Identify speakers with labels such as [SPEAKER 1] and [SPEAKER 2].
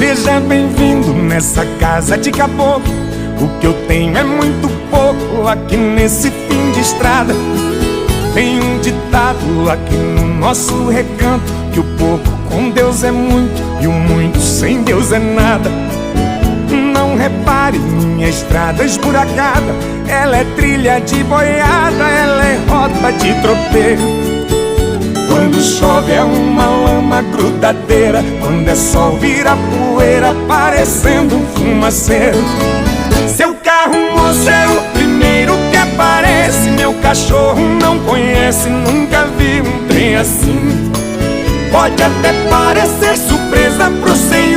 [SPEAKER 1] Seja bem-vindo nessa casa de caboclo. O que eu tenho é muito pouco aqui nesse fim de estrada. Tem um ditado aqui no nosso recanto, que o pouco com Deus é muito e o muito sem Deus é nada. Não repare minha estrada esburacada, ela é trilha de boiada, ela é rota de tropeiro. Quando chove é uma lama grudadeira, quando é sol vira poeira, parecendo um fumaceiro. Seu carro, moço, é o primeiro que aparece. Meu cachorro não conhece, nunca vi um trem assim. Pode até parecer surpresa pro senhor,